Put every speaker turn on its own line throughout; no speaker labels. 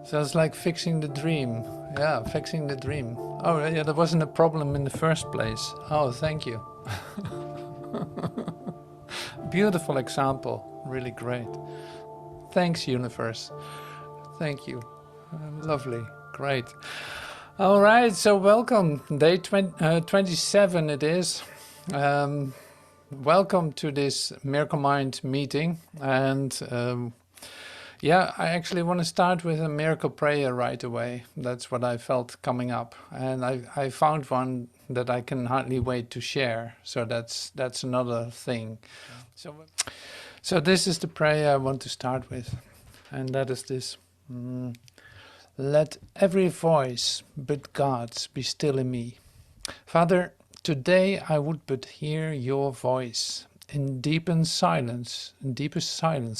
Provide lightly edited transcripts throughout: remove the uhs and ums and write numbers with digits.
So it's like fixing the dream. Yeah, fixing the dream. Oh, yeah, there wasn't a problem in the first place. Oh, thank you. Beautiful example. Really great. Thanks, universe. Thank you. Lovely. Great. All right, so welcome. Day 27 it is. Um, welcome to this Miracle Mind meeting. And yeah, I actually want to start with a miracle prayer right away. That's what I felt coming up. And I found one that I can hardly wait to share. So that's another thing. So this is the prayer I want to start with. And that is this. Let every voice but God's be still in me. Father, today I would but hear your voice. In deepest silence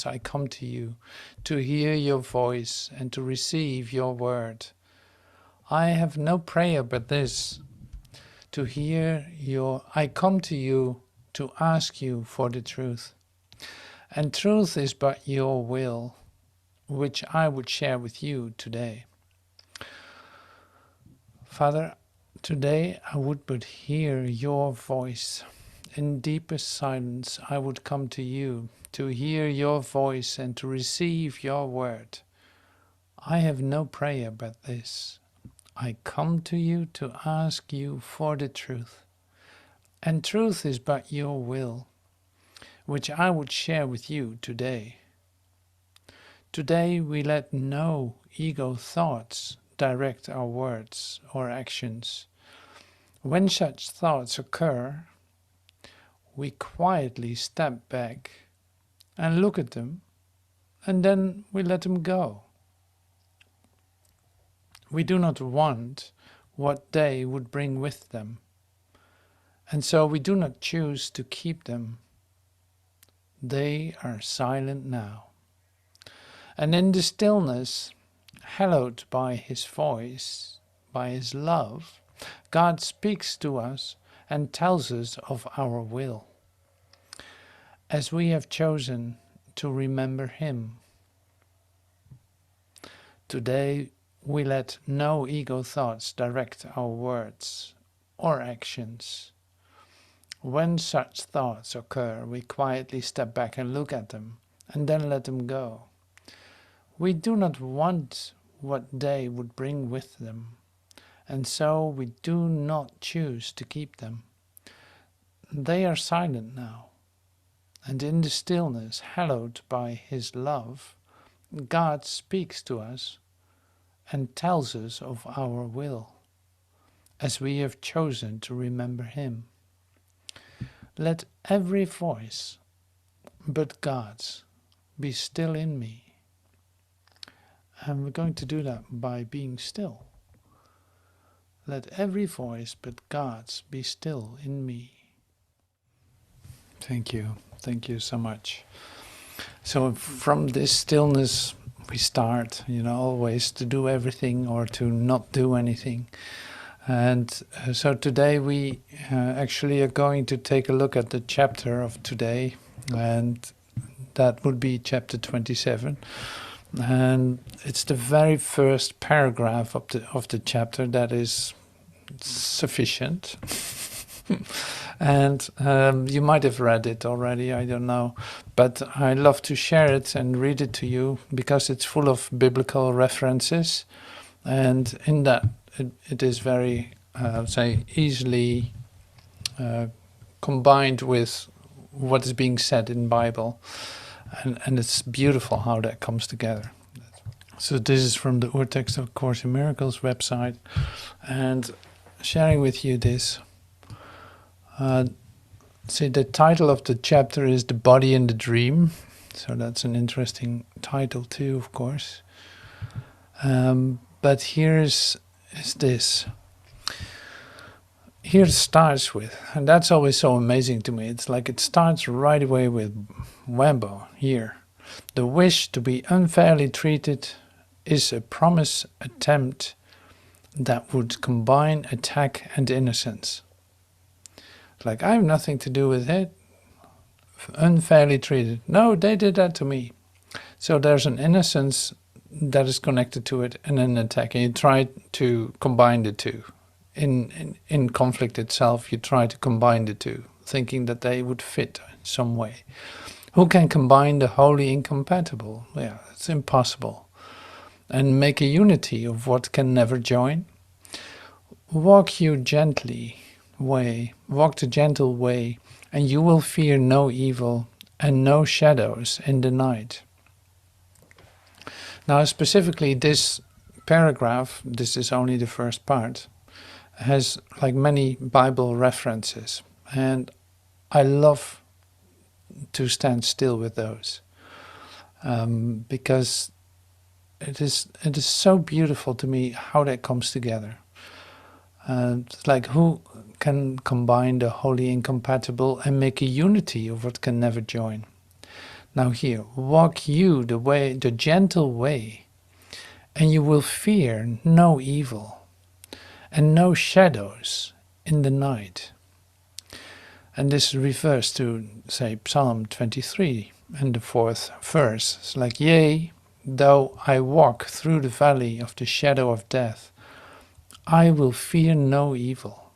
I come to you, to hear your voice and to receive your word. I have no prayer but this, I come to you to ask you for the truth. And truth is but your will, which I would share with you today. Father, today I would but hear your voice. In deepest silence I would come to you to hear your voice and to receive your word. I have no prayer but this. I come to you to ask you for the truth. And truth is but your will, which I would share with you today. Today we let no ego thoughts direct our words or actions. When such thoughts occur, we quietly step back and look at them, and then we let them go. We do not want what they would bring with them, and so we do not choose to keep them. They are silent now. And in the stillness, hallowed by his voice, by his love, God speaks to us and tells us of our will, as we have chosen to remember him. Today we let no ego thoughts direct our words or actions. When such thoughts occur, we quietly step back and look at them, and then let them go. We do not want what they would bring with them, and so we do not choose to keep them. They are silent now, and in the stillness, hallowed by his love, God speaks to us and tells us of our will, as we have chosen to remember him. Let every voice but God's be still in me. And we're going to do that by being still. Let every voice but God's be still in me. Thank you. Thank you so much. So from this stillness we start, always to do everything or to not do anything. And so today we actually are going to take a look at the chapter of today, and that would be chapter 27. And it's the very first paragraph of the chapter that is sufficient. And you might have read it already, I don't know. But I love to share it and read it to you because it's full of biblical references. And in that, it is very, easily combined with what is being said in the Bible. And it's beautiful how that comes together. So this is from the Urtext of Course in Miracles website, and sharing with you this. See, the title of the chapter is The Body and the Dream. So that's an interesting title too, of course. But here is this. Here it starts with, and that's always so amazing to me. It's like it starts right away with Wambo here. The wish to be unfairly treated is a promise attempt that would combine attack and innocence. Like, I have nothing to do with it. Unfairly treated. No, they did that to me. So there's an innocence that is connected to it and an attack, and you try to combine the two. In conflict itself, you try to combine the two, thinking that they would fit in some way. Who can combine the wholly incompatible? Yeah, it's impossible. And make a unity of what can never join. Walk you gently way, walk the gentle way, and you will fear no evil and no shadows in the night. Now, specifically, this paragraph, this is only the first part, has like many Bible references, and I love to stand still with those because it is so beautiful to me how that comes together. It's like, who can combine the wholly incompatible and make a unity of what can never join? Now here, walk you the way, the gentle way, and you will fear no evil and no shadows in the night. And this refers to, say, Psalm 23 and the 4th verse. It's like, yea, though I walk through the valley of the shadow of death, I will fear no evil,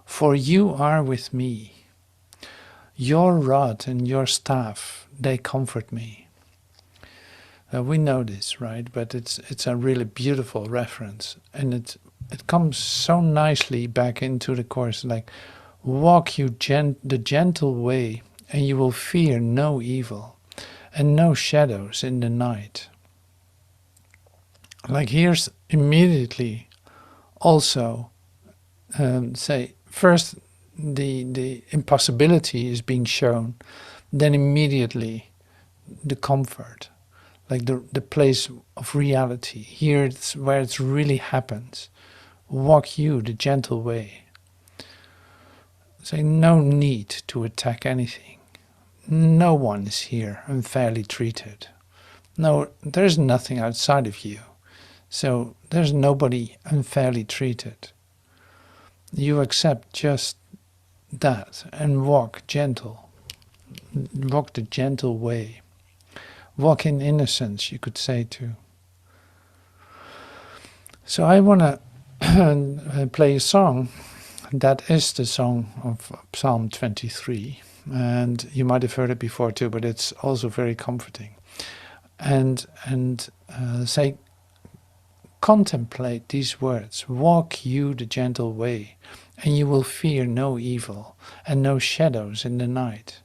for you are with me. Your rod and your staff, they comfort me. We know this, right? But it's a really beautiful reference, and it comes so nicely back into the course. Like, walk you the gentle way, and you will fear no evil, and no shadows in the night. Like, here's immediately also say first the impossibility is being shown, then immediately the comfort, like the place of reality. Here it's where it really happens. Walk you the gentle way. Say, no need to attack anything. No one is here unfairly treated. No, there's nothing outside of you. So there's nobody unfairly treated. You accept just that and walk gentle. Walk the gentle way. Walk in innocence, you could say too. So I want to play a song that is the song of Psalm 23. And you might have heard it before too, but it's also very comforting. And say, contemplate these words. Walk you the gentle way, and you will fear no evil and no shadows in the night.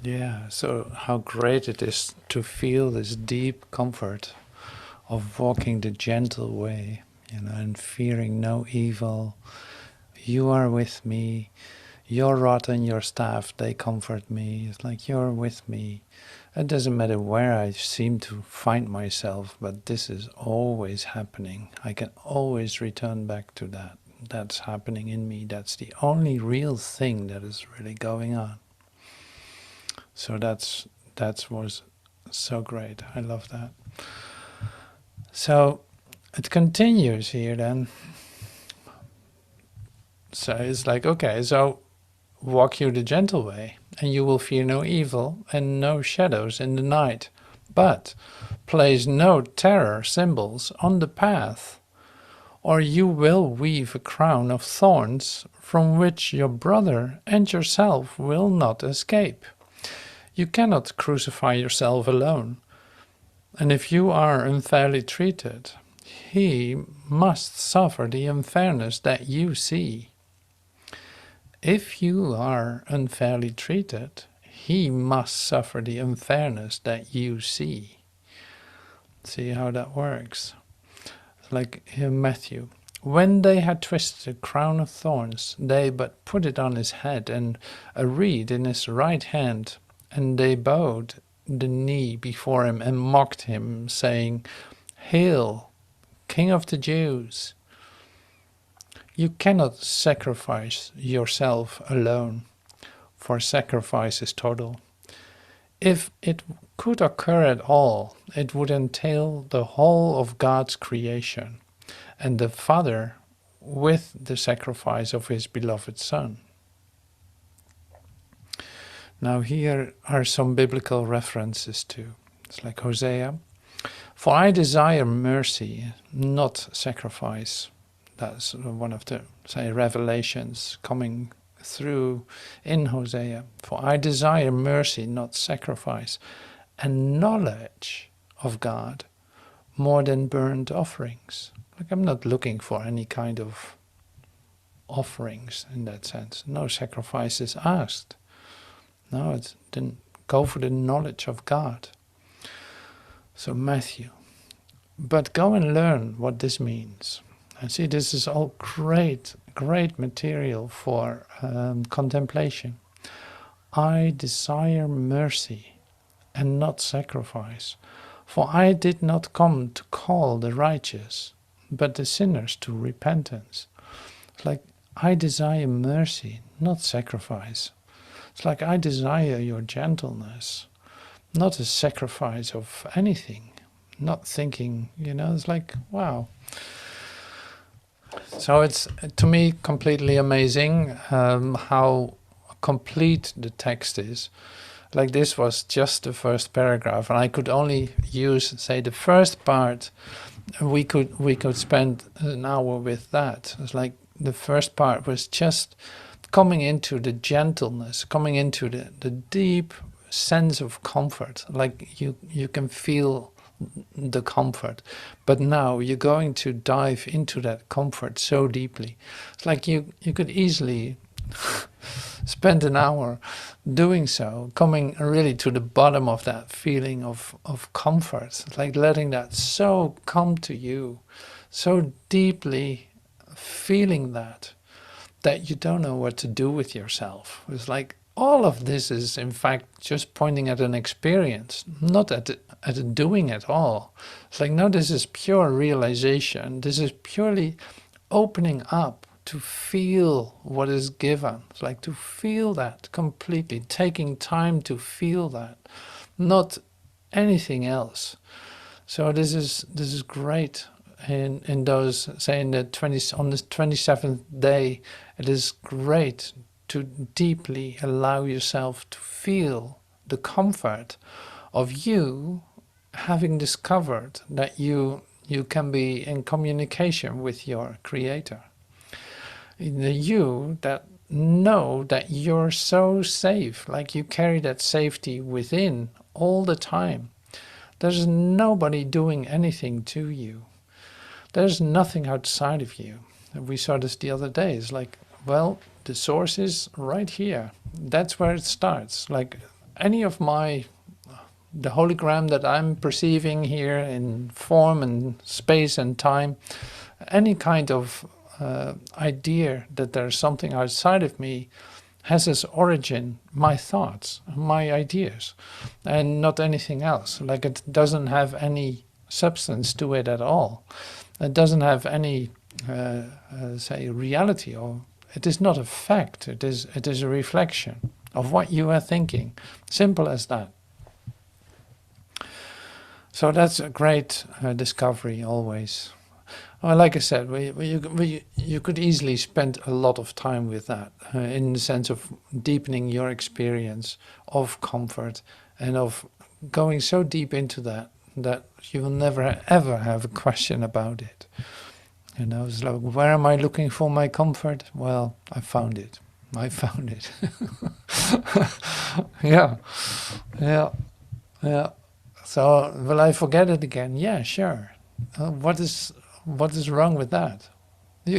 Yeah, so how great it is to feel this deep comfort of walking the gentle way, and fearing no evil. You are with me. Your rod and your staff, they comfort me. It's like you're with me. It doesn't matter where I seem to find myself, but this is always happening. I can always return back to that. That's happening in me. That's the only real thing that is really going on. So that was so great. I love that. So it continues here then. So it's like, okay, so walk you the gentle way, and you will fear no evil and no shadows in the night. But place no terror symbols on the path, or you will weave a crown of thorns from which your brother and yourself will not escape. You cannot crucify yourself alone, and if you are unfairly treated, he must suffer the unfairness that you see. If you are unfairly treated, he must suffer the unfairness that you see. See how that works? Like in Matthew. When they had twisted a crown of thorns, they but put it on his head and a reed in his right hand, and they bowed the knee before him and mocked him, saying, Hail, King of the Jews! You cannot sacrifice yourself alone, for sacrifice is total. If it could occur at all, it would entail the whole of God's creation, and the Father with the sacrifice of his beloved Son. Now here are some biblical references too. It's like Hosea. For I desire mercy, not sacrifice. That's one of the, say, revelations coming through in Hosea. For I desire mercy, not sacrifice, and knowledge of God more than burnt offerings. Like I'm not looking for any kind of offerings in that sense. No sacrifices asked. No, it didn't go for the knowledge of God. So Matthew. But go and learn what this means. And see, this is all great material for contemplation. I desire mercy and not sacrifice, for I did not come to call the righteous, but the sinners to repentance. It's like, I desire mercy, not sacrifice. It's like, I desire your gentleness, not a sacrifice of anything, not thinking, it's like, wow. So it's, to me, completely amazing how complete the text is. Like this was just the first paragraph, and I could only use, say, the first part. We could spend an hour with that. It's like the first part was just coming into the gentleness, coming into the deep sense of comfort. Like you can feel the comfort, but now you're going to dive into that comfort so deeply. It's like you could easily spend an hour doing so, coming really to the bottom of that feeling of comfort. It's like letting that so come to you, so deeply feeling that you don't know what to do with yourself. It's like all of this is in fact just pointing at an experience, not at a doing at all. It's like, no, this is pure realization. This is purely opening up to feel what is given. It's like to feel that completely, taking time to feel that, not anything else. So this is great. In those, say, on the 27th day, it is great to deeply allow yourself to feel the comfort of you having discovered that you can be in communication with your Creator. The you that know that you're so safe, like you carry that safety within all the time. There's nobody doing anything to you. There's nothing outside of you. We saw this the other day. It's like, well, the source is right here. That's where it starts. Like any of the hologram that I'm perceiving here in form and space and time, any kind of idea that there's something outside of me has its origin, my thoughts, my ideas, and not anything else. Like, it doesn't have any substance to it at all. It doesn't have any, say, reality, or it is not a fact. It is a reflection of what you are thinking. Simple as that. So that's a great discovery always. Well, like I said, you could easily spend a lot of time with that, in the sense of deepening your experience of comfort and of going so deep into that you will never ever have a question about it. You know, it's like, where am I looking for my comfort? Well, I found it. I found it. Yeah, yeah, yeah. So will I forget it again? Yeah, sure. What is wrong with that?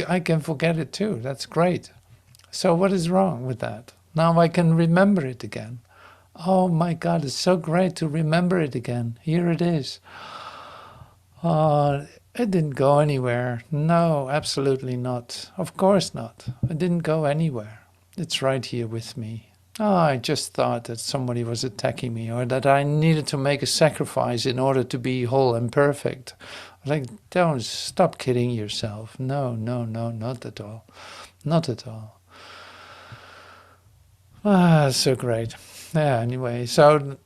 I can forget it too. That's great. So what is wrong with that? Now I can remember it again. Oh my God, it's so great to remember it again. Here it is. It didn't go anywhere. No, absolutely not. Of course not. It didn't go anywhere. It's right here with me. Oh, I just thought that somebody was attacking me, or that I needed to make a sacrifice in order to be whole and perfect. Like, don't stop kidding yourself. No, no, no, not at all. Not at all. Ah, so great. Yeah, anyway, so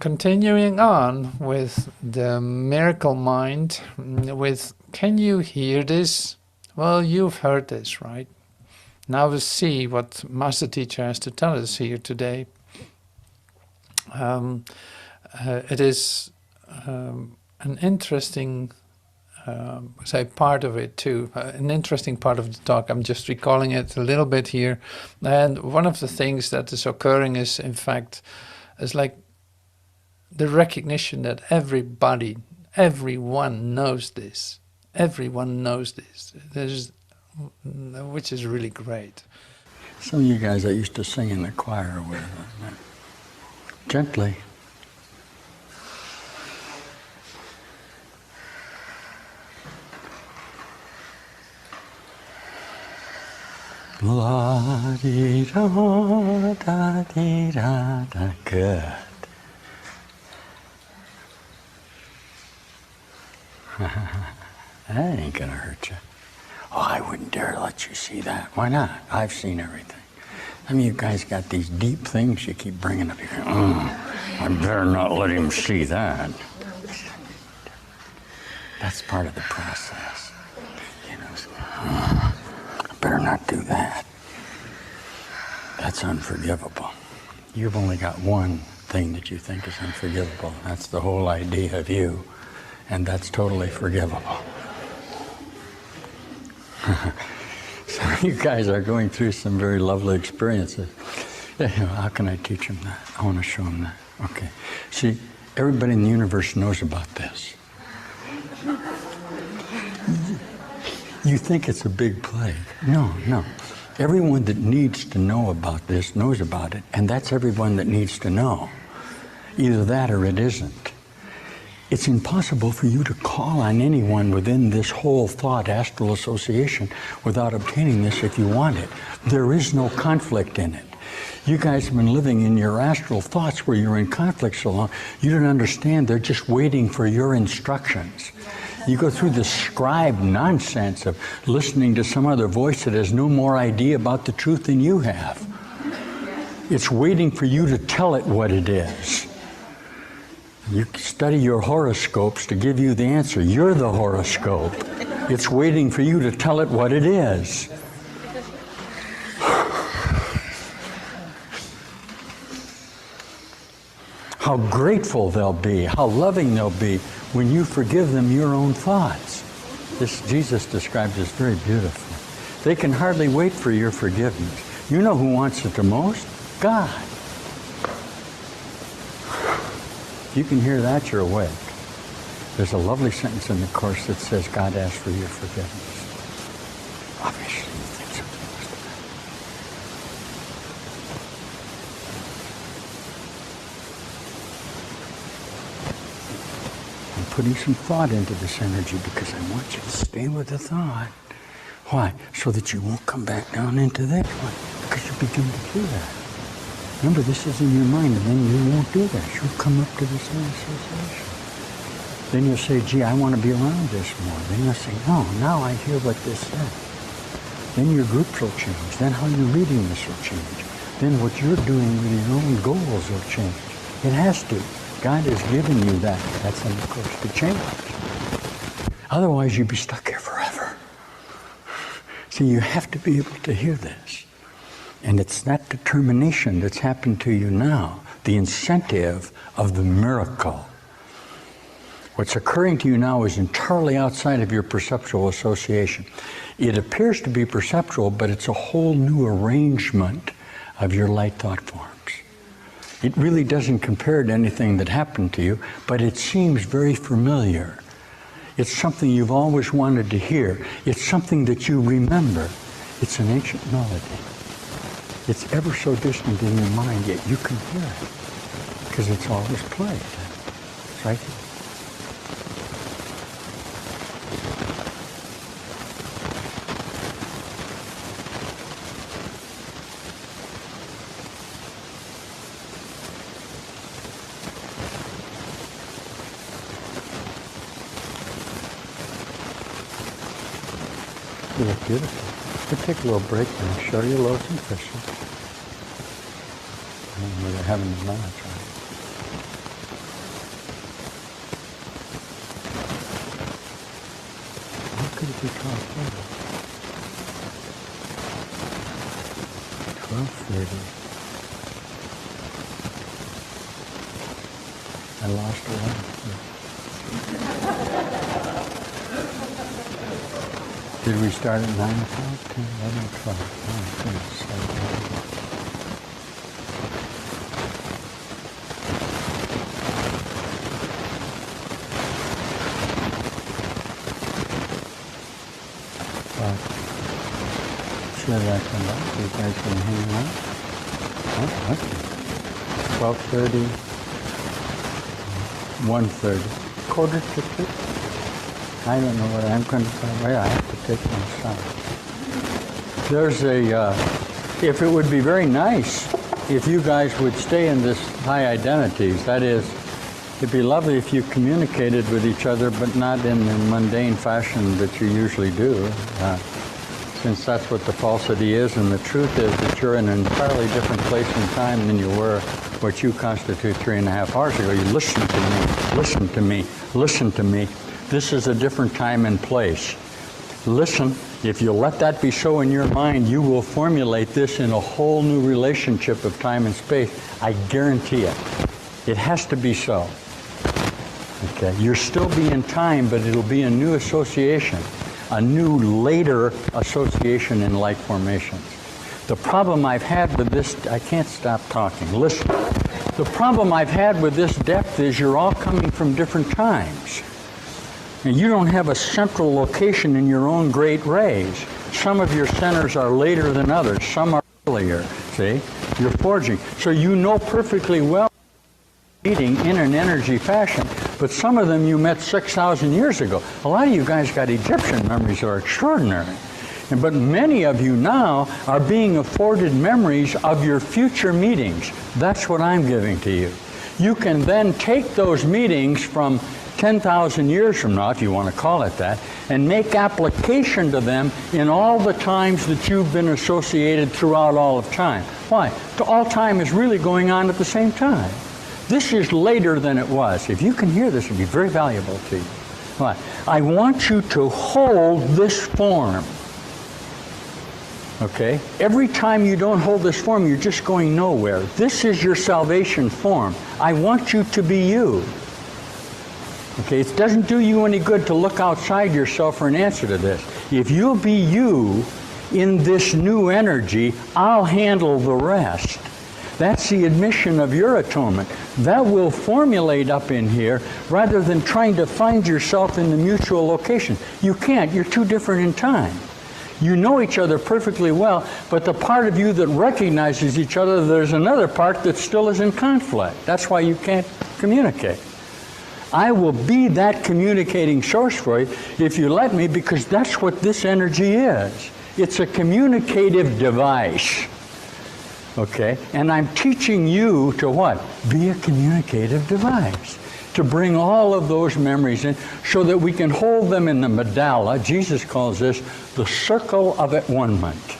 continuing on with the miracle mind, with can you hear this? Well, you've heard this, right? Now we'll see what Master Teacher has to tell us here today. It is an interesting say part of it too, an interesting part of the talk. I'm just recalling it a little bit here, and one of the things that is occurring is, in fact, is like the recognition that everyone knows this. Everyone knows this. Which is really great.
Some of you guys I used to sing in the choir with, gently. La dee da da dee da da. Good. That ain't gonna hurt you. Oh, I wouldn't dare let you see that. Why not? I've seen everything. I mean, you guys got these deep things you keep bringing up. You're going, I better not let him see that. That's part of the process. You know, I better not do that. That's unforgivable. You've only got one thing that you think is unforgivable. That's the whole idea of you. And that's totally forgivable. So you guys are going through some very lovely experiences. Yeah, how can I teach them that? I want to show them that. Okay. See, everybody in the universe knows about this. You think it's a big plague. No, no. Everyone that needs to know about this knows about it, and that's everyone that needs to know. Either that or it isn't. It's impossible for you to call on anyone within this whole thought astral association without obtaining this if you want it. There is no conflict in it. You guys have been living in your astral thoughts where you're in conflict so long, you don't understand. They're just waiting for your instructions. You go through this scribe nonsense of listening to some other voice that has no more idea about the truth than you have. It's waiting for you to tell it what it is. You study your horoscopes to give you the answer. You're the horoscope. It's waiting for you to tell it what it is. How grateful they'll be, how loving they'll be when you forgive them your own thoughts. This Jesus describes this very beautifully. They can hardly wait for your forgiveness. You know who wants it the most? God. You can hear that, you're awake. There's a lovely sentence in the Course that says, God asks for your forgiveness. Obviously, you think something must have happened. putting some thought into this energy because I want you to stay with the thought. Why? So that you won't come back down into this. Why? Because you begin to do that. Remember, this is in your mind, and then you won't do that. You'll come up to the same association. Then you'll say, gee, I want to be around this more. Then you'll say, no, now I hear what this says. Then your groups will change. Then how you're reading this will change. Then what you're doing with your own goals will change. It has to. God has given you that. That's in the course to change. Otherwise, you'd be stuck here forever. See, you have to be able to hear this. And it's that determination that's happened to you now, the incentive of the miracle. What's occurring to you now is entirely outside of your perceptual association. It appears to be perceptual, but it's a whole new arrangement of your light thought forms. It really doesn't compare to anything that happened to you, but it seems very familiar. It's something you've always wanted to hear. It's something that you remember. It's an ancient melody. It's ever so distant in your mind, yet you can hear it because it's always played. It's right here. You look beautiful. We'll take a little break and show you loaves and fishes. And they're having a lunch, right? How could it be 12:30? 12:30. I lost a lot. Did we start at 9 o'clock? 10, 11, 12. Oh, goodness. But should I come back? You guys can hang out? Oh, okay. 12:30, 1:30, quarter to 2. I don't know what I'm going to say. Well, I have to take my son. There's if it would be very nice if you guys would stay in this high identities. That is, it'd be lovely if you communicated with each other, but not in the mundane fashion that you usually do, since that's what the falsity is, and the truth is that you're in an entirely different place and time than you were what you constitute 3.5 hours ago. You listen to me, listen to me, listen to me. This is a different time and place. Listen, if you let that be so in your mind, you will formulate this in a whole new relationship of time and space. I guarantee it. It has to be so. Okay, you'll still be in time, but it'll be a new association, a new later association in light formations. The problem I've had with this, I can't stop talking. Listen, the problem I've had with this depth is you're all coming from different times. And you don't have a central location in your own great rays. Some of your centers are later than others. Some are earlier. See? You're forging. So you know perfectly well meeting in an energy fashion, but some of them you met 6,000 years ago. A lot of you guys got Egyptian memories that are extraordinary. But many of you now are being afforded memories of your future meetings. That's what I'm giving to you. You can then take those meetings from 10,000 years from now, if you want to call it that, and make application to them in all the times that you've been associated throughout all of time. Why? All time is really going on at the same time. This is later than it was. If you can hear this, it would be very valuable to you. Why? I want you to hold this form. Okay? Every time you don't hold this form, you're just going nowhere. This is your salvation form. I want you to be you. Okay, it doesn't do you any good to look outside yourself for an answer to this. If you'll be you in this new energy, I'll handle the rest. That's the admission of your atonement. That will formulate up in here rather than trying to find yourself in the mutual location. You can't. You're too different in time. You know each other perfectly well, but the part of you that recognizes each other, there's another part that still is in conflict. That's why you can't communicate. I will be that communicating source for you if you let me, because that's what this energy is. It's a communicative device. Okay? And I'm teaching you to what? Be a communicative device. To bring all of those memories in so that we can hold them in the mandala. Jesus calls this the circle of at-one-ment,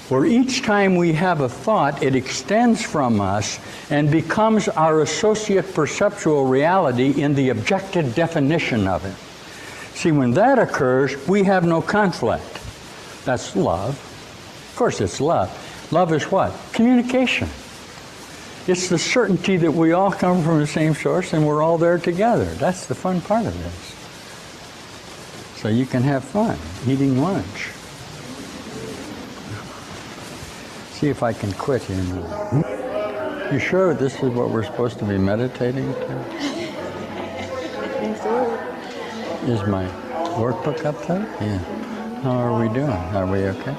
where each time we have a thought, it extends from us and becomes our associate perceptual reality in the objective definition of it. See, when that occurs, we have no conflict. That's love. Of course, it's love. Love is what? Communication. It's the certainty that we all come from the same source and we're all there together. That's the fun part of this. So you can have fun eating lunch. See if I can quit here now. You sure this is what we're supposed to be meditating to? Is my workbook up there? Yeah. How are we doing? Are we okay?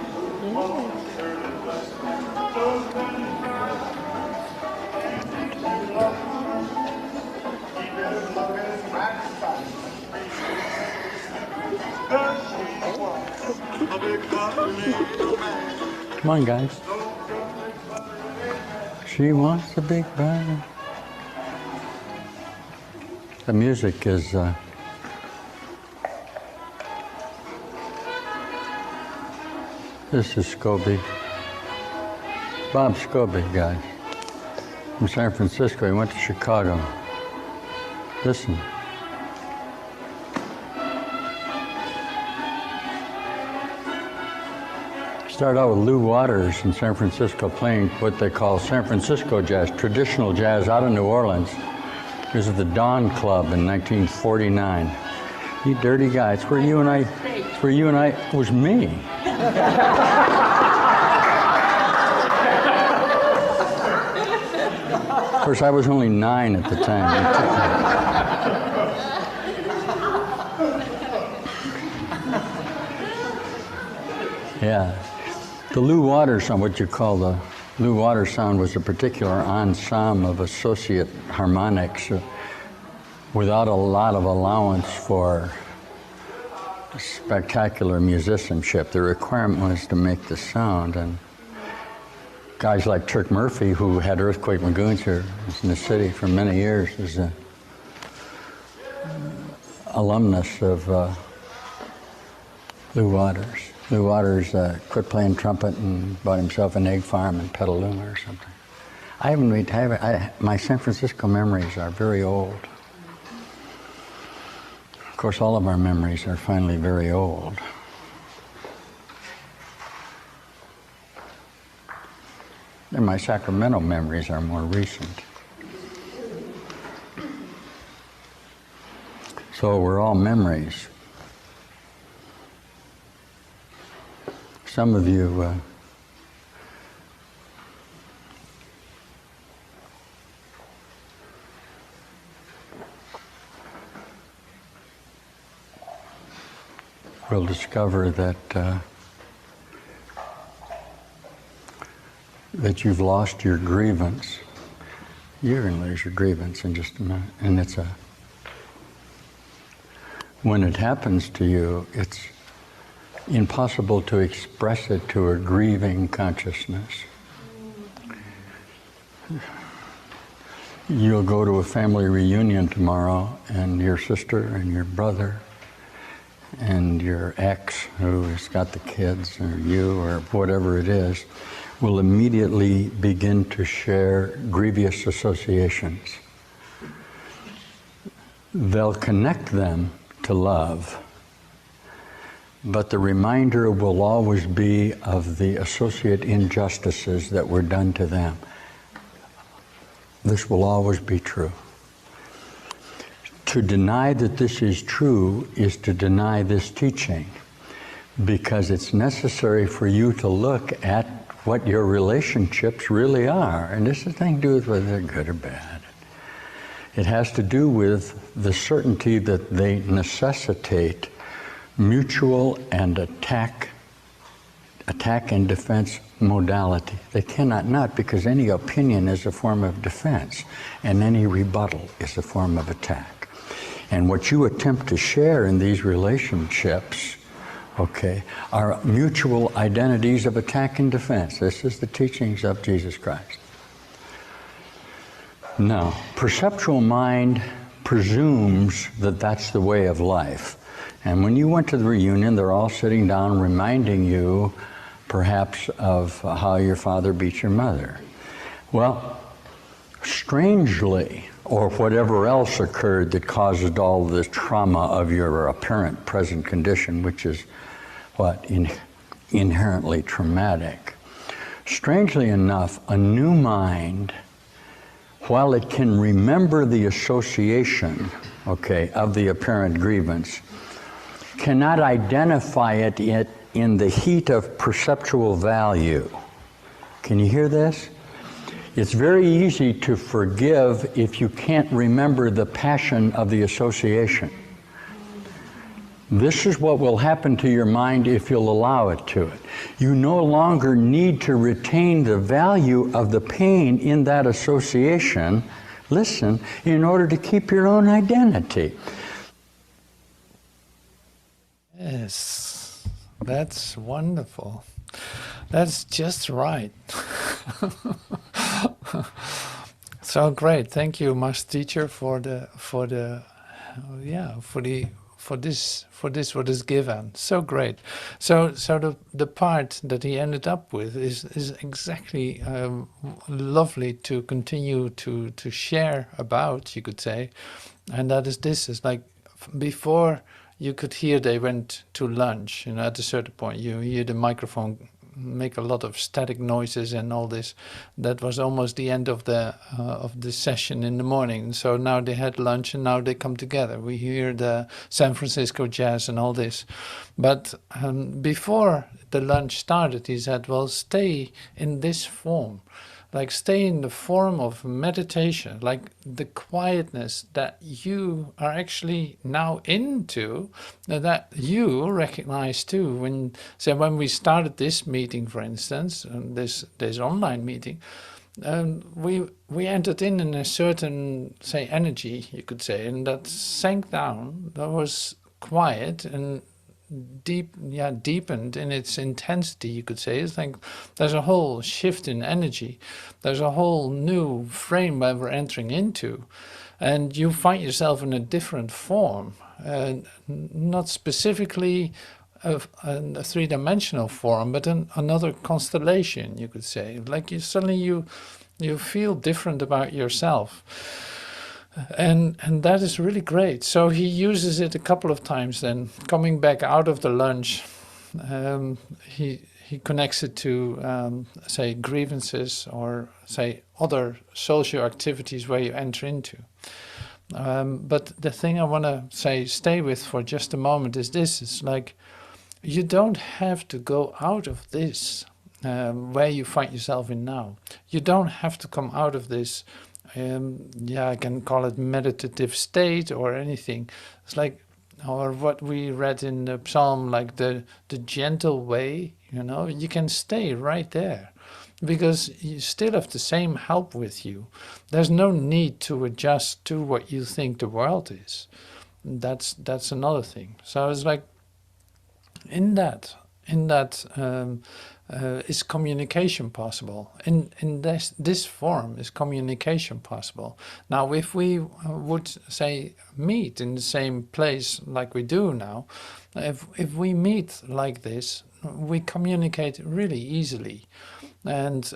Come on, guys. She wants a big bag. The music is this is Scobie. Bob Scobie, guys. From San Francisco. He went to Chicago. Listen. Started out with Lou Waters in San Francisco playing what they call San Francisco jazz, traditional jazz out of New Orleans. He was at the Dawn Club in 1949. You dirty guy, it's where you and I, it was me. Of course, I was only 9 at the time. Yeah. The Lou Waters sound, what you call the Lou Waters sound, was a particular ensemble of associate harmonics without a lot of allowance for spectacular musicianship. The requirement was to make the sound, and guys like Turk Murphy, who had Earthquake Lagoons here in the city for many years, is an alumnus of Lou Waters. Lou Waters quit playing trumpet and bought himself an egg farm in Petaluma or something. My San Francisco memories are very old. Of course, all of our memories are finally very old. And my Sacramento memories are more recent. So we're all memories. Some of you will discover that that you've lost your grievance. You're going to lose your grievance in just a minute, and when it happens to you, it's impossible to express it to a grieving consciousness. You'll go to a family reunion tomorrow, and your sister and your brother and your ex, who has got the kids, or you, or whatever it is, will immediately begin to share grievous associations. They'll connect them to love, but the reminder will always be of the associate injustices that were done to them. This will always be true. To deny that this is true is to deny this teaching, because it's necessary for you to look at what your relationships really are. And this has nothing to do with whether they're good or bad. It has to do with the certainty that they necessitate mutual and attack and defense modality. They cannot not, because any opinion is a form of defense, and any rebuttal is a form of attack. And what you attempt to share in these relationships, okay, are mutual identities of attack and defense. This is the teachings of Jesus Christ. Now, perceptual mind presumes that that's the way of life. And when you went to the reunion, they're all sitting down reminding you, perhaps, of how your father beat your mother. Well, strangely, or whatever else occurred that caused all the trauma of your apparent present condition, which is what? Inherently traumatic. Strangely enough, a new mind, while it can remember the association, okay, of the apparent grievance, cannot identify it in the heat of perceptual value. Can you hear this? It's very easy to forgive if you can't remember the passion of the association. This is what will happen to your mind if you'll allow it to it. You no longer need to retain the value of the pain in that association, listen, in order to keep your own identity.
Yes, that's wonderful. That's just right. So great. Thank you, Master Teacher, for this what is given. So great. So the part that he ended up with is exactly lovely to continue to share about, you could say, and that is this is like before you could hear they went to lunch. You know, at a certain point you hear the microphone make a lot of static noises and all this. That was almost the end of the session in the morning. So now they had lunch and now they come together. We hear the San Francisco jazz and all this. But before the lunch started, he said, well, stay in this form. Like stay in the form of meditation, like the quietness that you are actually now into, that you recognize too. When we started this meeting, for instance, this online meeting, we entered in a certain, say, energy, you could say, and that sank down. That was quiet and deepened in its intensity, you could say. It's like there's a whole shift in energy. There's a whole new frame that we're entering into, and you find yourself in a different form, not specifically a three-dimensional form, but another constellation, you could say. Like you feel different about yourself. And that is really great. So he uses it a couple of times. Then coming back out of the lunch, he connects it to say grievances or say other social activities where you enter into. But the thing I want to say stay with for just a moment is this: it's like you don't have to go out of this where you find yourself in now. You don't have to come out of this. I can call it meditative state or anything. It's like, or what we read in the psalm, like the gentle way, you know, you can stay right there because you still have the same help with you. There's no need to adjust to what you think the world is. That's another thing. So it's like in that is communication possible. In this form is communication possible. Now, if we would say meet in the same place like we do now, if we meet like this, we communicate really easily, and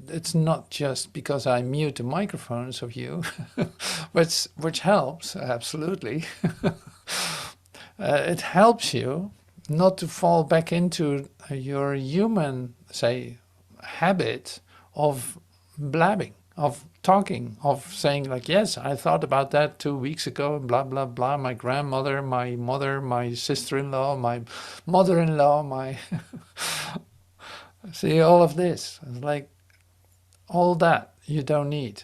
it's not just because I mute the microphones of you, which helps absolutely. It helps you not to fall back into your human, say, habit of blabbing, of talking, of saying like, yes, I thought about that 2 weeks ago, blah, blah, blah, my grandmother, my mother, my sister-in-law, my mother-in-law, my... See, all of this, it's like, all that you don't need.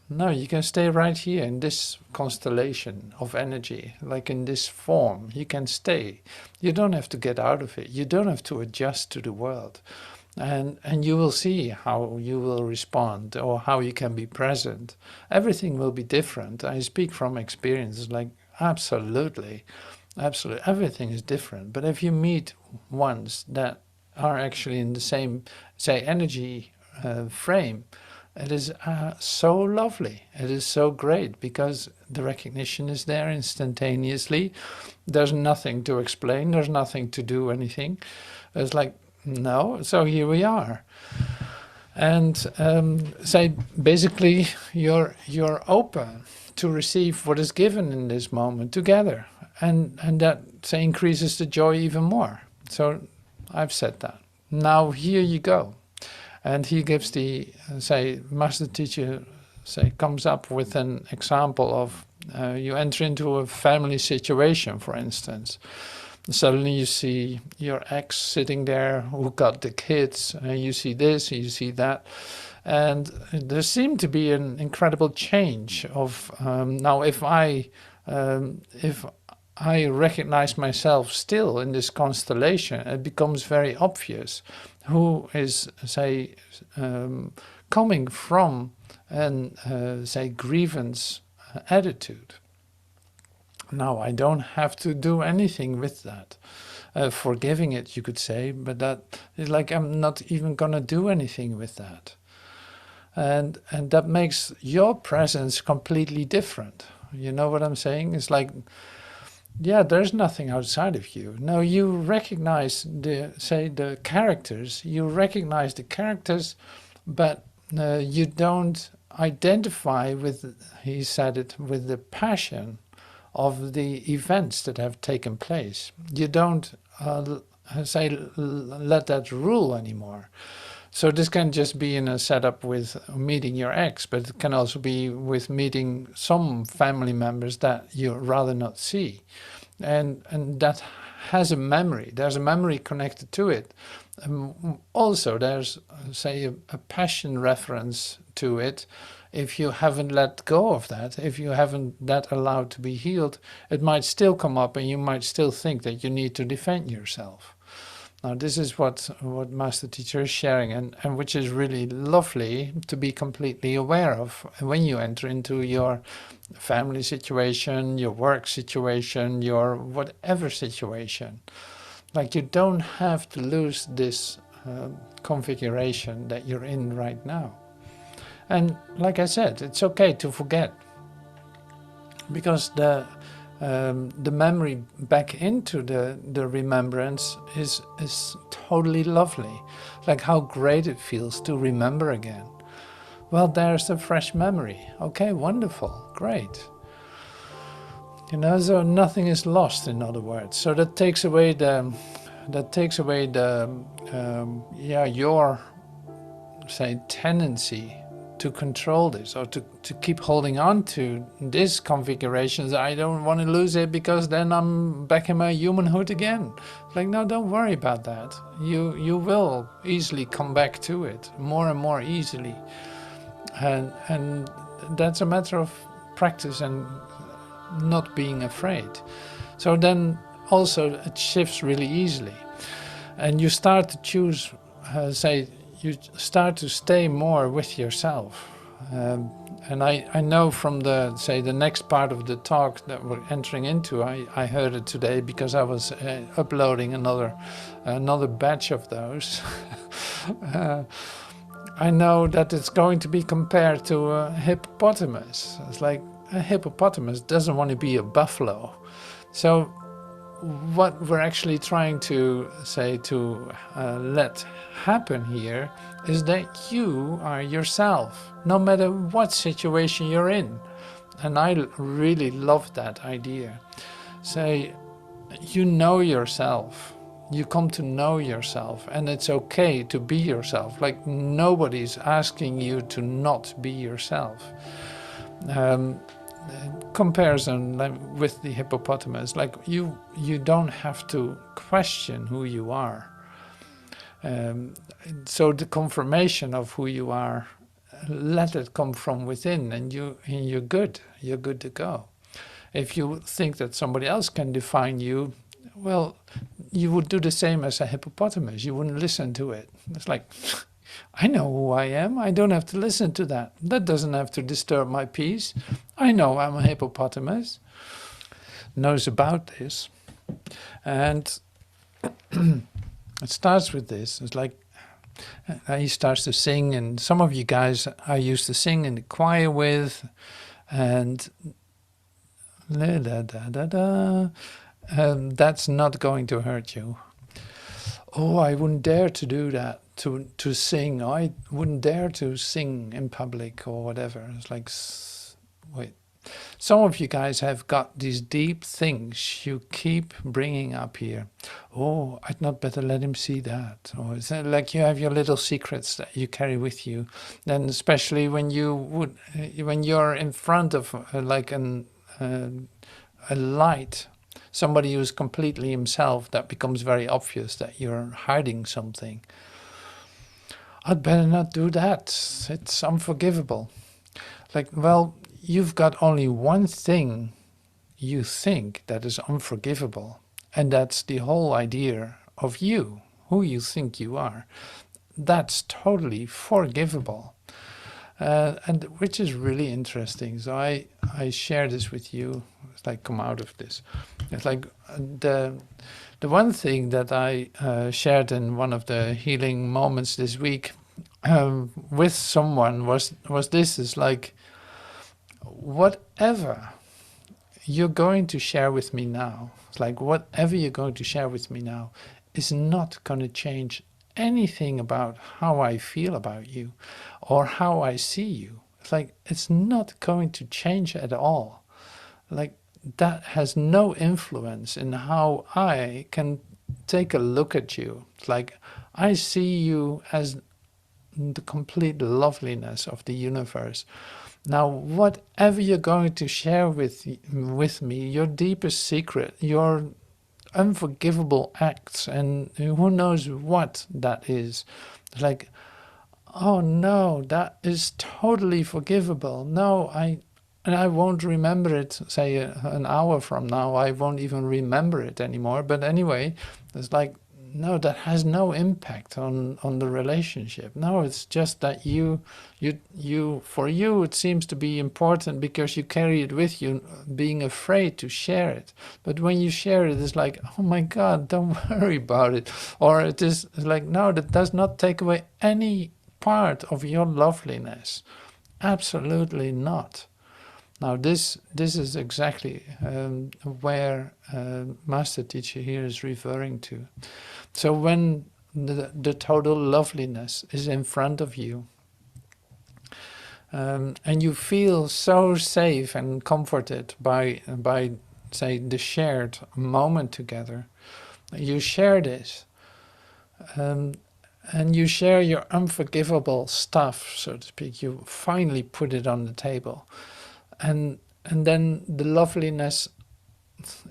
No, you can stay right here in this constellation of energy, like in this form. You can stay. You don't have to get out of it. You don't have to adjust to the world. and you will see how you will respond or how you can be present. Everything will be different. I speak from experience, like absolutely, absolutely, everything is different. But if you meet ones that are actually in the same, say, energy frame, it is so lovely. It is so great because the recognition is there instantaneously. There's nothing to explain. There's nothing to do anything. It's like, no, so here we are. And say basically you're open to receive what is given in this moment together. And that say increases the joy even more. So I've said that. Now here you go. And he gives the, say, master teacher, say, comes up with an example of you enter into a family situation, for instance. Suddenly you see your ex sitting there who got the kids, and you see this, and you see that. And there seemed to be an incredible change of, now if I recognize myself still in this constellation, it becomes very obvious who is, say, coming from an, say, grievance attitude. Now, I don't have to do anything with that. Forgiving it, you could say, but that is like I'm not even going to do anything with that. And that makes your presence completely different. You know what I'm saying? It's like, yeah, there's nothing outside of you. No, you recognize the characters. You recognize the characters, but you don't identify with, he said it, with the passion of the events that have taken place. You don't let that rule anymore. So this can just be in a setup with meeting your ex, but it can also be with meeting some family members that you rather not see. And that has a memory. There's a memory connected to it. Also, there's, say, a passion reference to it. If you haven't let go of that, if you haven't that allowed to be healed, it might still come up and you might still think that you need to defend yourself. Now, this is what Master Teacher is sharing, and which is really lovely to be completely aware of when you enter into your family situation, your work situation, your whatever situation. Like, you don't have to lose this configuration that you're in right now. And like I said, it's okay to forget, because the memory back into the remembrance is totally lovely. Like how great it feels to remember again. Well, there's a fresh memory. Okay, wonderful, great. You know, so nothing is lost, in other words. So that takes away your, say, tendency to control this, or to keep holding on to this configuration. I don't want to lose it because then I'm back in my humanhood again. Like, no, don't worry about that. You will easily come back to it more and more easily. And that's a matter of practice and not being afraid. So then also it shifts really easily. And you start to choose, you start to stay more with yourself. And I know from the next part of the talk that we're entering into, I heard it today because I was uploading another batch of those. I know that it's going to be compared to a hippopotamus. It's like a hippopotamus doesn't want to be a buffalo. So what we're actually trying to let happen here is that you are yourself, no matter what situation you're in. And I really love that idea. Say, you know yourself. You come to know yourself, and it's okay to be yourself. Like, nobody's asking you to not be yourself. Comparison with the hippopotamus, like you don't have to question who you are. So the confirmation of who you are, let it come from within, and you're good to go. If you think that somebody else can define you, well, you would do the same as a hippopotamus. You wouldn't listen to it. It's like, I know who I am. I don't have to listen to that. That doesn't have to disturb my peace. I know I'm a hippopotamus. Knows about this. And it starts with this. It's like he starts to sing, and some of you guys I used to sing in the choir with, and da, da, da, da. That's not going to hurt you. Oh, I wouldn't dare to do that, to sing. I wouldn't dare to sing in public or whatever. It's like, wait. Some of you guys have got these deep things you keep bringing up here. Oh, I'd not better let him see that. Or it's like you have your little secrets that you carry with you. Then especially when you're in front of like a light, somebody who's completely himself, that becomes very obvious that you're hiding something. I'd better not do that. It's unforgivable. Like, well, you've got only one thing you think that is unforgivable, and that's the whole idea of you, who you think you are. That's totally forgivable, and which is really interesting. So I share this with you. It's like, come out of this. It's like the one thing that I shared in one of the healing moments this week with someone was this. Is like, whatever you're going to share with me now, it's like whatever you're going to share with me now is not going to change anything about how I feel about you or how I see you. It's like, it's not going to change at all. Like, that has no influence in how I can take a look at you. It's like, I see you as the complete loveliness of the universe. Now, whatever you're going to share with me, your deepest secret, your unforgivable acts, and who knows what that is. Like, oh no, that is totally forgivable. No, I won't remember it, say an hour from now. I won't even remember it anymore. But anyway, it's like, no, that has no impact on the relationship. No, it's just that for you, it seems to be important because you carry it with you, being afraid to share it. But when you share it, it's like, oh my God, don't worry about it. Or it is like, no, that does not take away any part of your loveliness. Absolutely not. Now, this is exactly where Master Teacher here is referring to. So when the total loveliness is in front of you, and you feel so safe and comforted by say the shared moment together, you share this, and you share your unforgivable stuff, so to speak. You finally put it on the table, and then the loveliness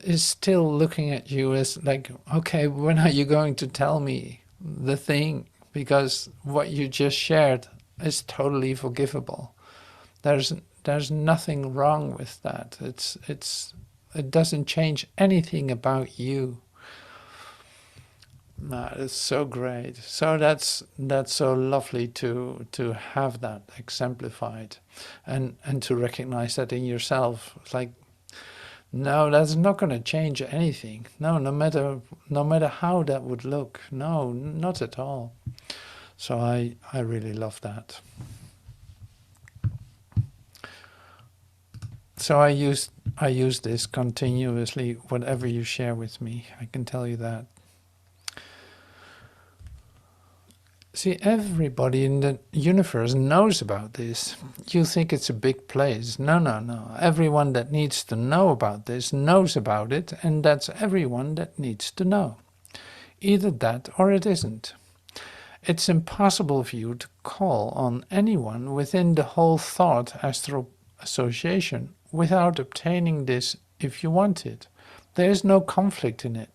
is still looking at you as like, okay, when are you going to tell me the thing? Because what you just shared is totally forgivable. There's nothing wrong with that. It doesn't change anything about you. No, it's so great. So that's so lovely to have that exemplified, and to recognize that in yourself. It's like, no, that's not going to change anything. No, no matter how that would look. No, not at all. So I really love that. So I use this continuously, whatever you share with me. I can tell you that. See, everybody in the universe knows about this. You think it's a big place. No, no, no. Everyone that needs to know about this knows about it, and that's everyone that needs to know. Either that or it isn't. It's impossible for you to call on anyone within the whole thought astral association without obtaining this if you want it. There is no conflict in it.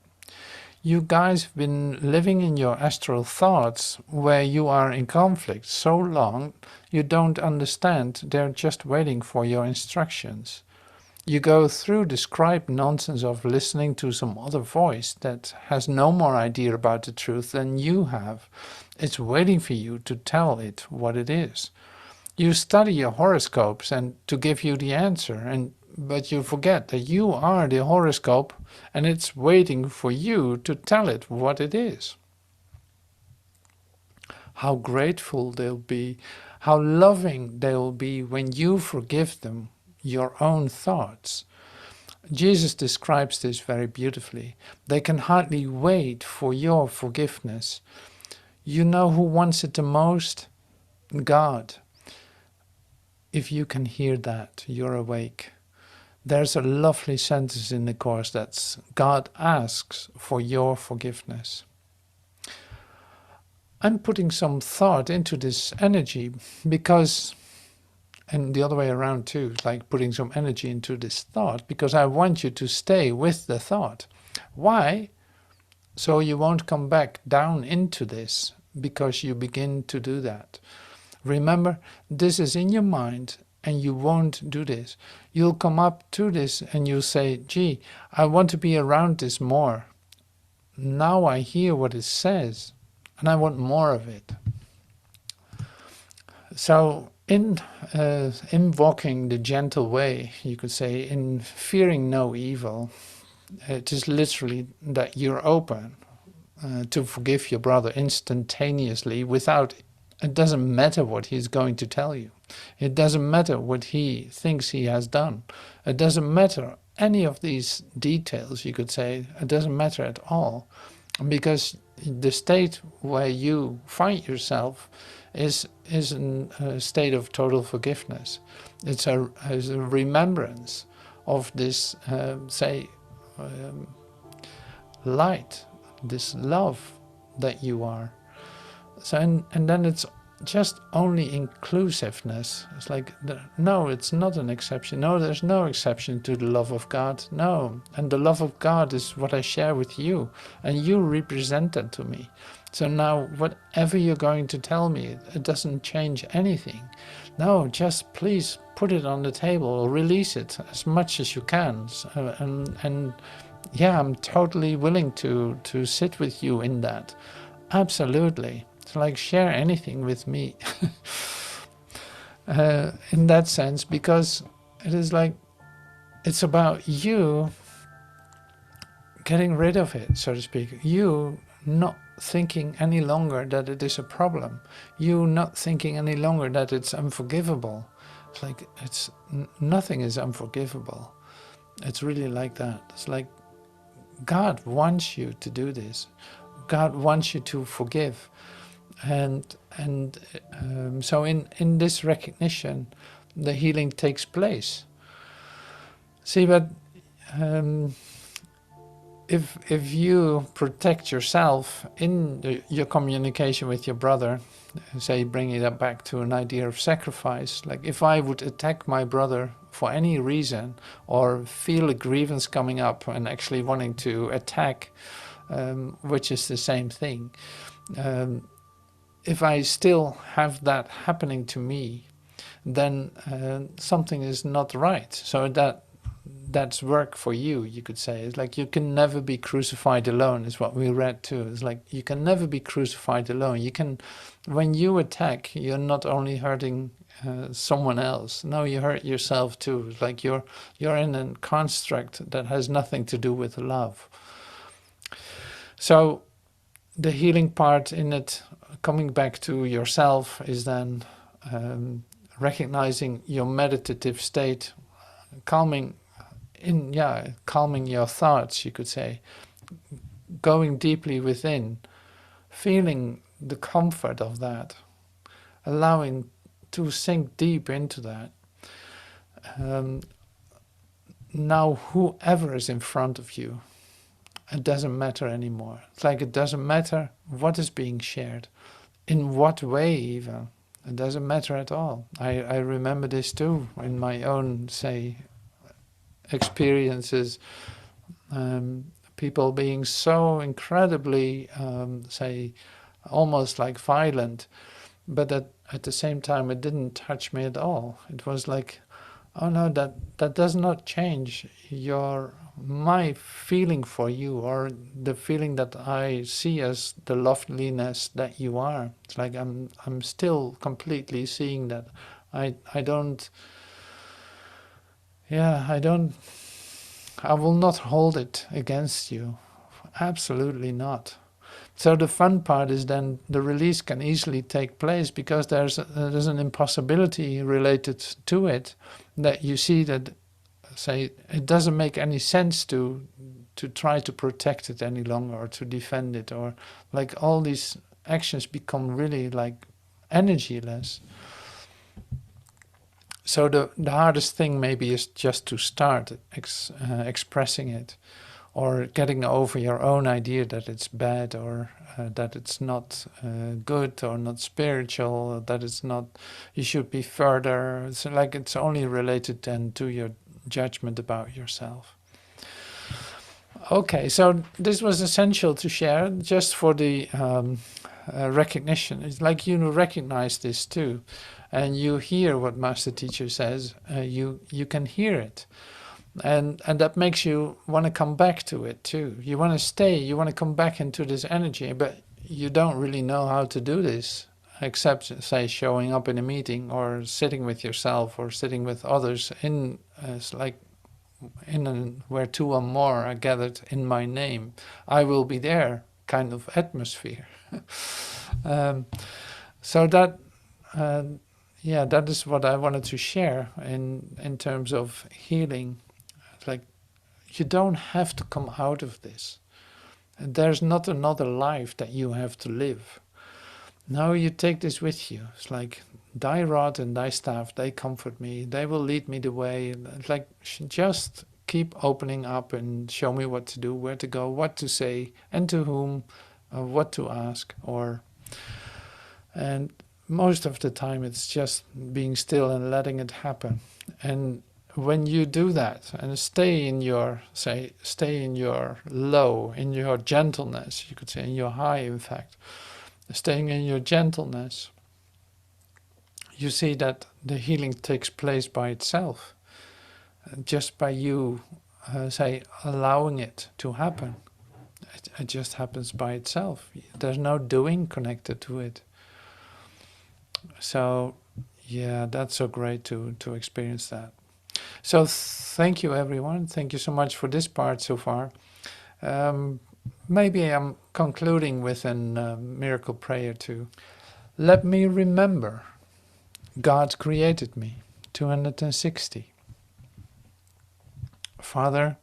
You guys have been living in your astral thoughts where you are in conflict so long you don't understand. They're just waiting for your instructions. You go through the scribed nonsense of listening to some other voice that has no more idea about the truth than you have. It's waiting for you to tell it what it is. You study your horoscopes and to give you the answer, but you forget that you are the horoscope and it's waiting for you to tell it what it is. How grateful they'll be, how loving they'll be when you forgive them your own thoughts. Jesus describes this very beautifully. They can hardly wait for your forgiveness. You know who wants it the most? God. If you can hear that, you're awake. There's a lovely sentence in the Course that's God asks for your forgiveness. I'm putting some thought into this energy because, and the other way around too, like putting some energy into this thought because I want you to stay with the thought. Why? So you won't come back down into this because you begin to do that. Remember, this is in your mind and you won't do this. You'll come up to this and you'll say, gee, I want to be around this more. Now I hear what it says and I want more of it. So in walking the gentle way, you could say, in fearing no evil, it is literally that you're open to forgive your brother instantaneously without, it doesn't matter what he's going to tell you. It doesn't matter what he thinks he has done. It doesn't matter any of these details, you could say. It doesn't matter at all. Because the state where you find yourself is a state of total forgiveness. It's a remembrance of this, light, this love that you are. So and then it's just only inclusiveness. It's like, no, it's not an exception. No, there's no exception to the love of God. No, and the love of God is what I share with you, and you represent that to me. So now, whatever you're going to tell me, it doesn't change anything. No, just please put it on the table, or release it as much as you can. And yeah, I'm totally willing to sit with you in that. Absolutely. It's like, share anything with me in that sense, because it is like, it's about you getting rid of it, so to speak. You not thinking any longer that it is a problem. You not thinking any longer that it's unforgivable. It's like, nothing is unforgivable. It's really like that. It's like, God wants you to do this. God wants you to forgive. So in this recognition, the healing takes place. See, but if you protect yourself in your communication with your brother, say bringing that back to an idea of sacrifice, like if I would attack my brother for any reason or feel a grievance coming up and actually wanting to attack, which is the same thing, if I still have that happening to me, then something is not right. So that's work for you, you could say. It's like, you can never be crucified alone, is what we read too. It's like, you can never be crucified alone. You can, when you attack, you're not only hurting someone else. No, you hurt yourself too. It's like you're in a construct that has nothing to do with love. So the healing part in it, coming back to yourself, is then recognizing your meditative state, calming your thoughts, you could say, going deeply within, feeling the comfort of that, allowing to sink deep into that. Now whoever is in front of you, it doesn't matter anymore. It's like, it doesn't matter what is being shared, in what way even. It doesn't matter at all. I remember this too in my own, say, experiences. People being so incredibly, say, almost like violent, but at the same time it didn't touch me at all. It was like, oh no, that does not change my feeling for you, or the feeling that I see as the loveliness that you are. It's like I'm still completely seeing that. I don't, yeah, I will not hold it against you. Absolutely not. So the fun part is then the release can easily take place because there's an impossibility related to it, that you see that, say, it doesn't make any sense to try to protect it any longer or to defend it, or like all these actions become really like energyless. So the hardest thing maybe is just to start expressing it, or getting over your own idea that it's bad, or that it's not good, or not spiritual, or that it's not, you should be further. It's like it's only related then to your judgment about yourself. Okay, so this was essential to share just for the recognition. It's like you recognize this too, and you hear what Master Teacher says. You can hear it, and that makes you want to come back to it too. You want to stay. You want to come back into this energy, but you don't really know how to do this, except say showing up in a meeting, or sitting with yourself, or sitting with others in like where two or more are gathered in my name, I will be there kind of atmosphere. So that, yeah, that is what I wanted to share in terms of healing. Like, you don't have to come out of this. There's not another life that you have to live. Now you take this with you. It's like, thy rod and thy staff, they comfort me. They will lead me the way. It's like, just keep opening up and show me what to do, where to go, what to say, and to whom, what to ask. And most of the time it's just being still and letting it happen. And when you do that and stay in your low, in your gentleness, you could say in your high, in fact, staying in your gentleness, you see that the healing takes place by itself, just by you, allowing it to happen. It just happens by itself. There's no doing connected to it. So, yeah, that's so great to experience that. So thank you, everyone. Thank you so much for this part so far. Maybe I'm concluding with a miracle prayer too. Let me remember God created me, 260. Father,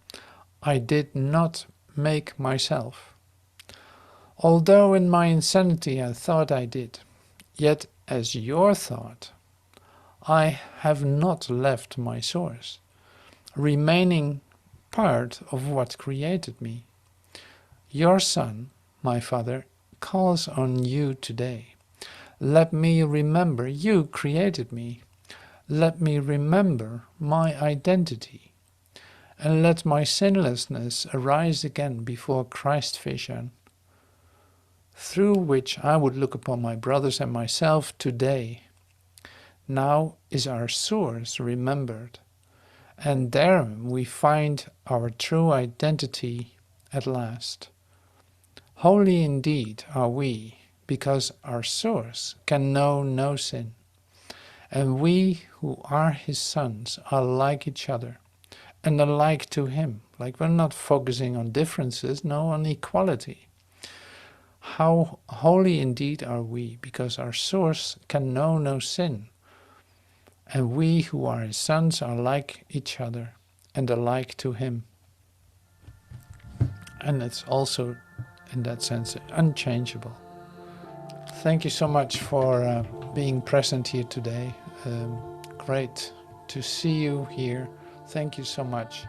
I did not make myself. Although in my insanity I thought I did, yet as your thought, I have not left my source, remaining part of what created me. Your Son, my Father, calls on you today. Let me remember you created me. Let me remember my identity. And let my sinlessness arise again before Christ's vision, through which I would look upon my brothers and myself today. Now is our source remembered, and therein we find our true identity at last. Holy indeed are we, because our source can know no sin, and we who are his sons are like each other, and alike to him. Like, we're not focusing on differences, no, on equality. How holy indeed are we, because our source can know no sin, and we who are his sons are like each other, and alike to him. And it's also, in that sense, unchangeable. Thank you so much for being present here today. Great to see you here. Thank you so much.